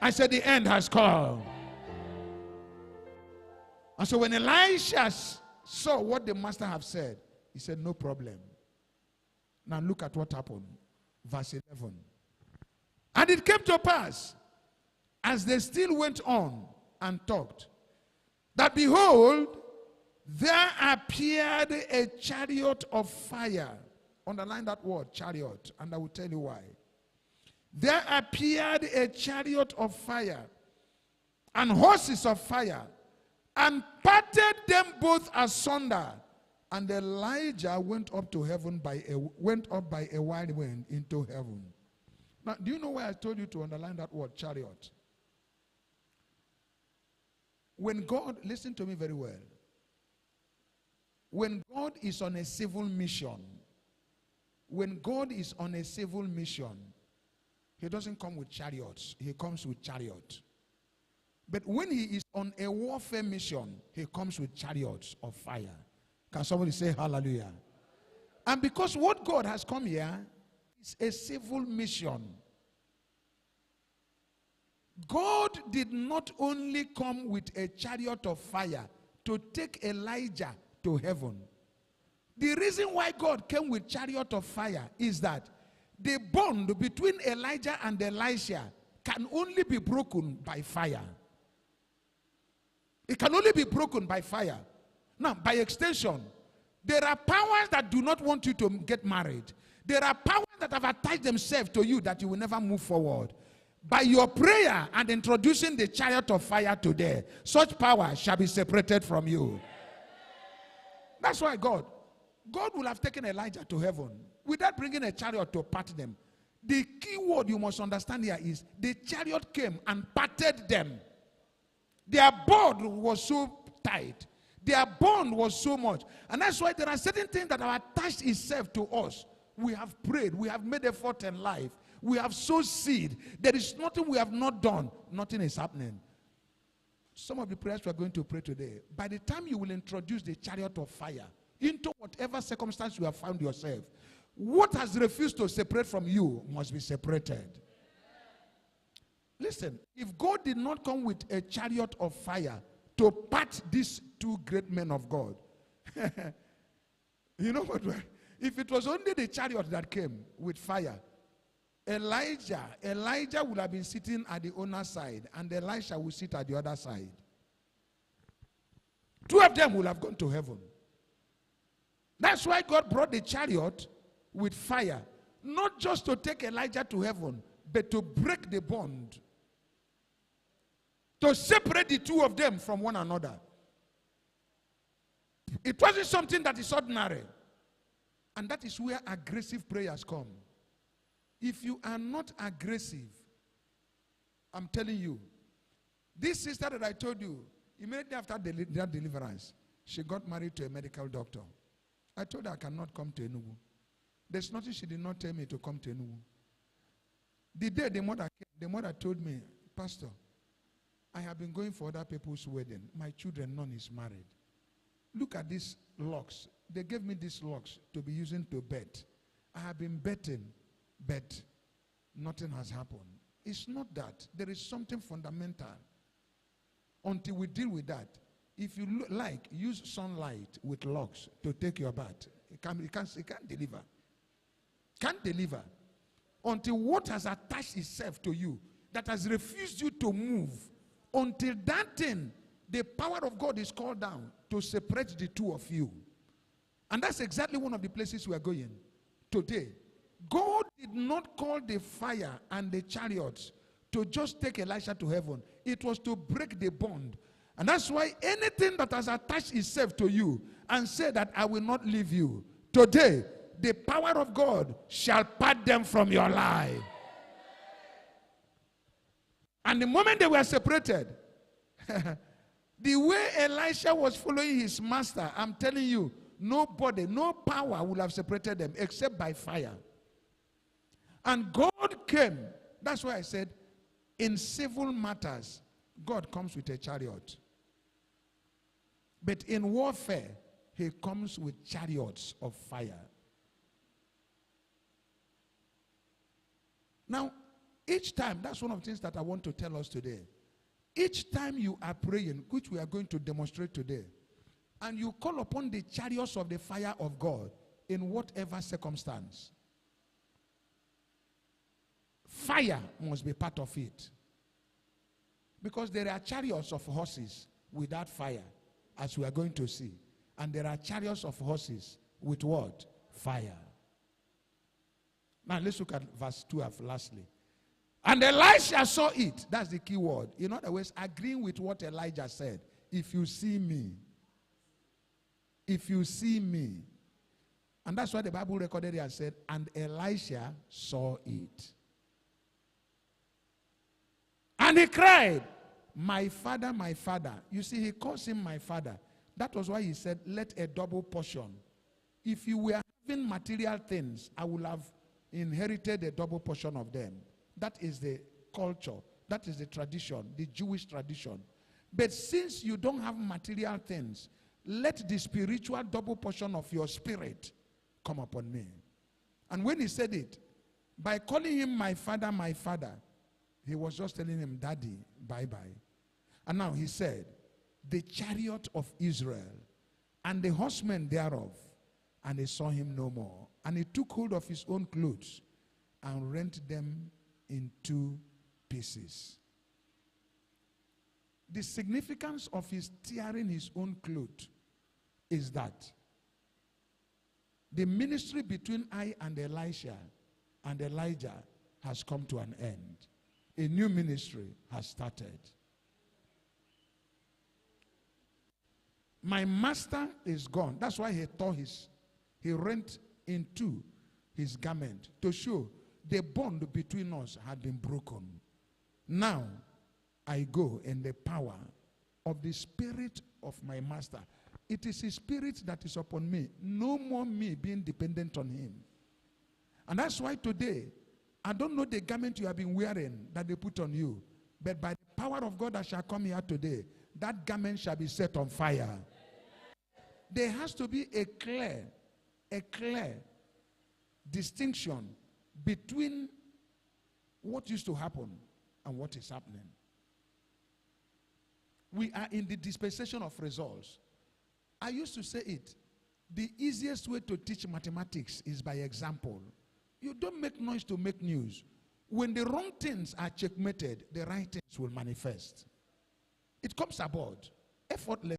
I said, the end has come. And so when Elisha saw what the master have said, he said, no problem. Now look at what happened. Verse 11. And it came to pass, as they still went on and talked, that behold, there appeared a chariot of fire. Underline that word, chariot, and I will tell you why. There appeared a chariot of fire and horses of fire, and parted them both asunder. And Elijah went up to heaven by a wide wind into heaven. Now, do you know why I told you to underline that word, chariot? When God, listen to me very well. When God is on a civil mission, he doesn't come with chariots. He comes with chariot. But when he is on a warfare mission, he comes with chariots of fire. Can somebody say hallelujah? And because what God has come here is a civil mission. God did not only come with a chariot of fire to take Elijah to heaven. The reason why God came with chariot of fire is that the bond between Elijah and Elisha can only be broken by fire. It can only be broken by fire. Now, by extension, there are powers that do not want you to get married. There are powers that have attached themselves to you that you will never move forward. By your prayer and introducing the chariot of fire today, such power shall be separated from you. That's why God will have taken Elijah to heaven without bringing a chariot to part them. The key word you must understand here is the chariot came and parted them. Their bond was so tight. Their bond was so much. And that's why there are certain things that have attached itself to us. We have prayed. We have made effort in life. We have sowed seed. There is nothing we have not done. Nothing is happening. Some of the prayers we are going to pray today, by the time you will introduce the chariot of fire into whatever circumstance you have found yourself, what has refused to separate from you must be separated. Listen, if God did not come with a chariot of fire to part these two great men of God, you know what? If it was only the chariot that came with fire, Elijah would have been sitting at the owner's side, and Elisha would sit at the other side. Two of them would have gone to heaven. That's why God brought the chariot with fire, not just to take Elijah to heaven, but to break the bond, to separate the two of them from one another. It wasn't something that is ordinary. And that is where aggressive prayers come. If you are not aggressive, I'm telling you, this sister that I told you, immediately after that deliverance, she got married to a medical doctor. I told her I cannot come to Enugu. There's nothing she did not tell me to come to Enugu. The day the mother came, the mother told me, Pastor, I have been going for other people's wedding. My children, none is married. Look at these locks. They gave me these locks to be using to bet. I have been betting, but nothing has happened. It's not that. There is something fundamental. Until we deal with that, if you like, use sunlight with locks to take your bath. It can't deliver. Can't deliver. Until what has attached itself to you, that has refused you to move, until that thing, the power of God is called down to separate the two of you. And that's exactly one of the places we are going today. God did not call the fire and the chariots to just take Elisha to heaven. It was to break the bond. And that's why anything that has attached itself to you and said that I will not leave you, today, the power of God shall part them from your life. And the moment they were separated, the way Elisha was following his master, I'm telling you, nobody, no power will have separated them except by fire. And God came. That's why I said, in civil matters, God comes with a chariot. But in warfare, he comes with chariots of fire. Now, each time, that's one of the things that I want to tell us today. Each time you are praying, which we are going to demonstrate today, and you call upon the chariots of the fire of God in whatever circumstance, fire must be part of it. Because there are chariots of horses without fire, as we are going to see. And there are chariots of horses with what? Fire. Now let's look at verse 12 lastly. And Elisha saw it. That's the key word. In other words, agreeing with what Elijah said. If you see me. If you see me. And that's why the Bible recorded it and said, and Elisha saw it. And he cried, my father, my father. You see, he calls him my father. That was why he said, let a double portion. If you were having material things, I would have inherited a double portion of them. That is the culture. That is the tradition, the Jewish tradition. But since you don't have material things, let the spiritual double portion of your spirit come upon me. And when he said it, by calling him my father, he was just telling him, daddy, bye-bye. And now he said, the chariot of Israel and the horsemen thereof, and they saw him no more. And he took hold of his own clothes and rent them in 2 pieces. The significance of his tearing his own clothes is that the ministry between I and Elisha and Elijah has come to an end. A new ministry has started. My master is gone. That's why he rent in 2 his garment to show the bond between us had been broken. Now I go in the power of the spirit of my master. It is his spirit that is upon me. No more me being dependent on him. And that's why today, I don't know the garment you have been wearing that they put on you, but by the power of God that shall come here today, that garment shall be set on fire. There has to be a clear distinction between what used to happen and what is happening. We are in the dispensation of results. I used to say it. The easiest way to teach mathematics is by example. You don't make noise to make news. When the wrong things are checkmated, the right things will manifest. It comes about effortlessly.